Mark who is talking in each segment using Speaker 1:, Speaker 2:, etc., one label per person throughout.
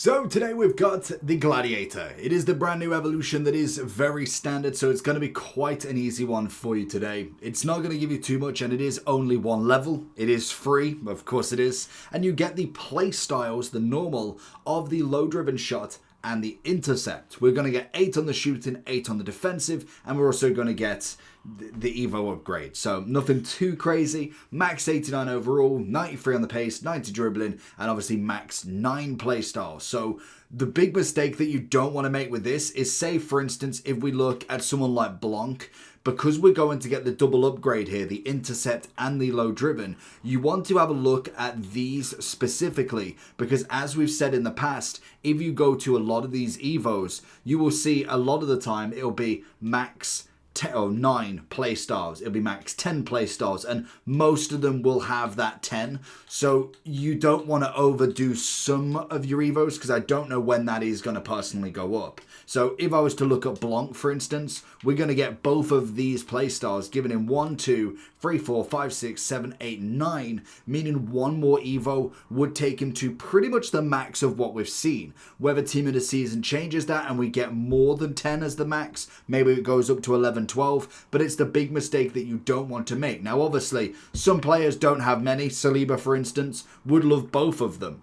Speaker 1: So today we've got the Gladiator. It is the brand new evolution that is very standard, so it's going to be quite an easy one for you today. It's not going to give you too much, and it is only one level. It is free, of course it is, and you get the play styles, the normal, of the low driven shot and the intercept. We're going to get 8 on the shooting, 8 on the defensive, and we're also going to get the Evo upgrade. So nothing too crazy. Max 89 overall, 93 on the pace, 90 dribbling, and obviously max 9 playstyles. So the big mistake that you don't want to make with this is, say for instance, if we look at someone like Blanc, because we're going to get the double upgrade here, the intercept and the low driven, you want to have a look at these specifically, because as we've said in the past, if you go to a lot of these Evos, you will see a lot of the time it'll be max 9 playstyles, it'll be max 10 playstyles, and most of them will have that 10. So you don't want to overdo some of your Evos, because I don't know when that is going to personally go up. So if I was to look at Blanc, for instance, we're going to get both of these playstyles given in 1, 2, 3, 4, 5, 6, 7, 8, 9, meaning one more Evo would take him to pretty much the max of what we've seen. Whether Team of the Season changes that and we get more than 10 as the max, maybe it goes up to 11, 12, but it's the big mistake that you don't want to make. Now obviously, some players don't have many. Saliba, for instance, would love both of them.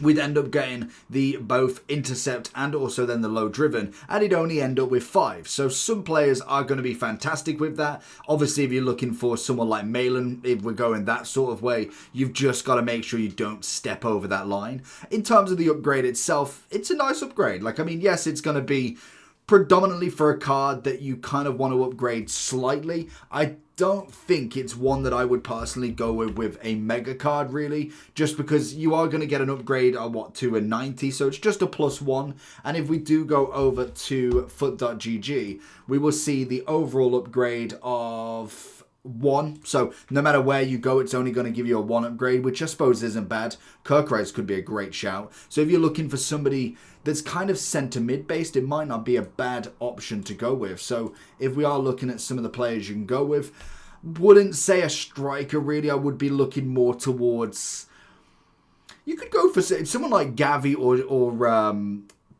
Speaker 1: We'd end up getting the both intercept and also then the low driven, and he'd only end up with 5. So some players are going to be fantastic with that. Obviously, if you're looking for someone like Malin, if we're going that sort of way, you've just got to make sure you don't step over that line. In terms of the upgrade itself, it's a nice upgrade. Like, I mean, yes, it's going to be predominantly for a card that you kind of want to upgrade slightly. I don't think it's one that I would personally go with a mega card, really, just because you are going to get an upgrade to a 90, so it's just a +1. And if we do go over to foot.gg, we will see the overall upgrade of 1. So no matter where you go, it's only going to give you a 1 upgrade, which I suppose isn't bad. Kirkrise could be a great shout. So if you're looking for somebody that's kind of centre mid based, it might not be a bad option to go with. So if we are looking at some of the players you can go with, wouldn't say a striker really. I would be looking more towards, you could go for someone like Gavi or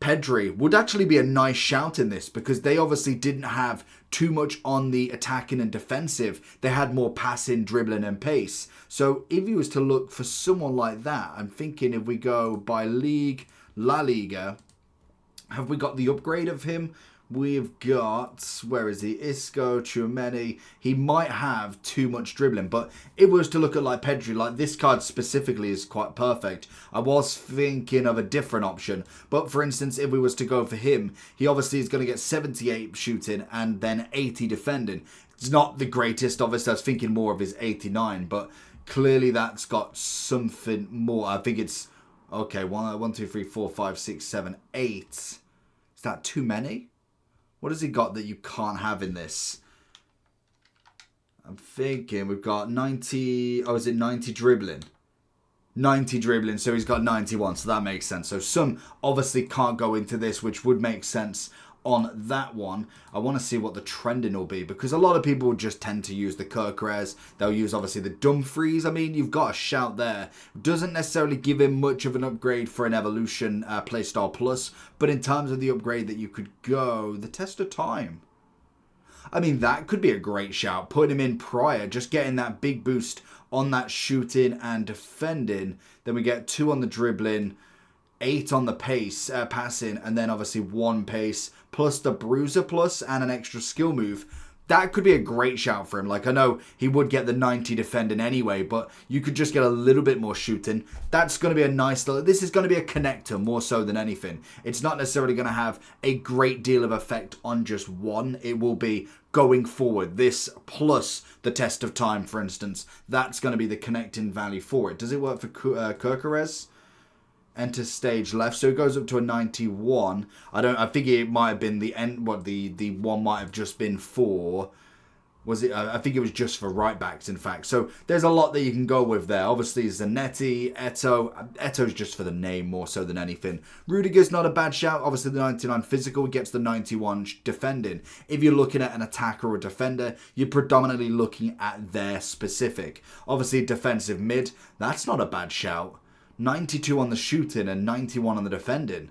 Speaker 1: Pedri would actually be a nice shout in this, because they obviously didn't have too much on the attacking and defensive. They had more passing, dribbling and pace. So if you was to look for someone like that, I'm thinking if we go by league, La Liga, have we got the upgrade of him? We've got, where is he? Isco, Tchouameni. He might have too much dribbling, but if we was to look at like Pedri, like this card specifically is quite perfect. I was thinking of a different option, but for instance, if we was to go for him, he obviously is going to get 78 shooting and then 80 defending. It's not the greatest, obviously. I was thinking more of his 89, but clearly that's got something more. I think it's, okay, 1, 2, 3, 4, 5, 6, 7, 8. Is that too many? What has he got that you can't have in this? I'm thinking we've got 90... Oh, is it 90 dribbling? 90 dribbling, so he's got 91, so that makes sense. So some obviously can't go into this, which would make sense on that one. I want to see what the trending will be, because a lot of people just tend to use the Kirkres. They'll use obviously the Dumfries. I mean, you've got a shout there. Doesn't necessarily give him much of an upgrade for an evolution playstyle plus, but in terms of the upgrade that you could go, the test of time. I mean, that could be a great shout. Put him in prior, just getting that big boost on that shooting and defending. Then we get 2 on the dribbling, 8 on the pace, passing, and then obviously 1 pace, plus the bruiser plus and an extra skill move. That could be a great shout for him. Like, I know he would get the 90 defending anyway, but you could just get a little bit more shooting. That's going to be a nice little... This is going to be a connector more so than anything. It's not necessarily going to have a great deal of effect on just one. It will be going forward. This plus the test of time, for instance. That's going to be the connecting value for it. Does it work for Kirkores? Enter stage left, so it goes up to a 91. I think it might have been the end. What the one might have just been for. Was it? I think it was just for right backs, in fact. So there's a lot that you can go with there. Obviously, Zanetti, Eto'o. Eto's just for the name more so than anything. Rudiger's not a bad shout. Obviously, the 99 physical gets the 91 defending. If you're looking at an attacker or a defender, you're predominantly looking at their specific. Obviously, defensive mid. That's not a bad shout. 92 on the shooting and 91 on the defending.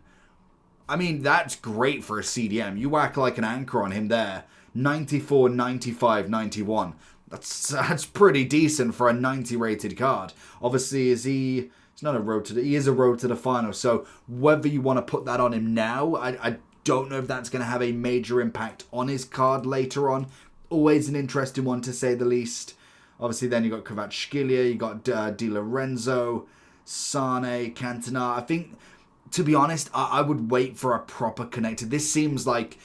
Speaker 1: I mean, that's great for a CDM. You whack like an anchor on him there. 94, 95, 91. That's pretty decent for a 90 rated card. Obviously, he's not a road to he is a road to the final. So whether you want to put that on him now, I don't know if that's going to have a major impact on his card later on. Always an interesting one to say the least. Obviously, then you got Kvaratskhelia, you got Di Lorenzo, Sane, Cantona. I think, to be honest, I would wait for a proper connector. This seems like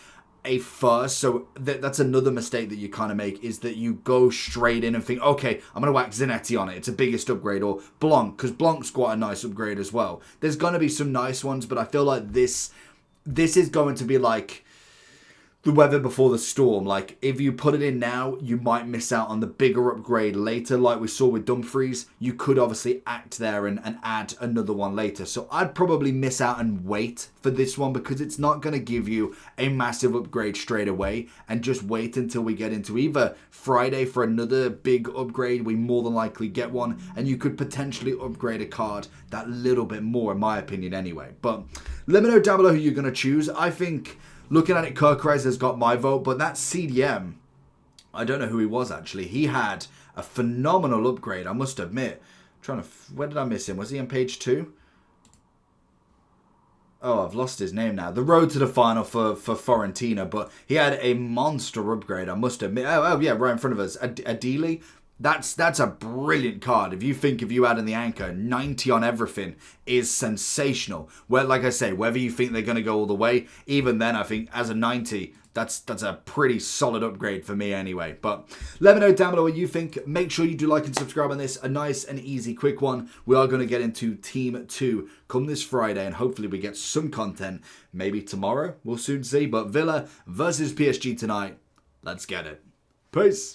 Speaker 1: a first, so that's another mistake that you kind of make, is that you go straight in and think, okay, I'm going to whack Zanetti on it. It's a biggest upgrade, or Blanc, because Blanc's quite a nice upgrade as well. There's going to be some nice ones, but I feel like this is going to be like the weather before the storm. Like, if you put it in now, you might miss out on the bigger upgrade later, like we saw with Dumfries. You could obviously act there and add another one later. So I'd probably miss out and wait for this one, because it's not going to give you a massive upgrade straight away, and just wait until we get into either Friday for another big upgrade. We more than likely get one, and you could potentially upgrade a card that little bit more, in my opinion anyway. But let me know down below who you're going to choose. I think, looking at it, Kirkreis has got my vote, but that CDM, I don't know who he was actually. He had a phenomenal upgrade, I must admit. Where did I miss him? Was he on page 2? Oh, I've lost his name now. The road to the final for Fiorentina, but he had a monster upgrade, I must admit. Oh yeah, right in front of us. Adili. That's a brilliant card. If you add in the anchor, 90 on everything is sensational. Well, like I say, whether you think they're going to go all the way, even then, I think as a 90, that's a pretty solid upgrade for me anyway. But let me know down below what you think. Make sure you do like and subscribe on this. A nice and easy, quick one. We are going to get into Team 2 come this Friday, and hopefully we get some content maybe tomorrow. We'll soon see. But Villa versus PSG tonight. Let's get it. Peace.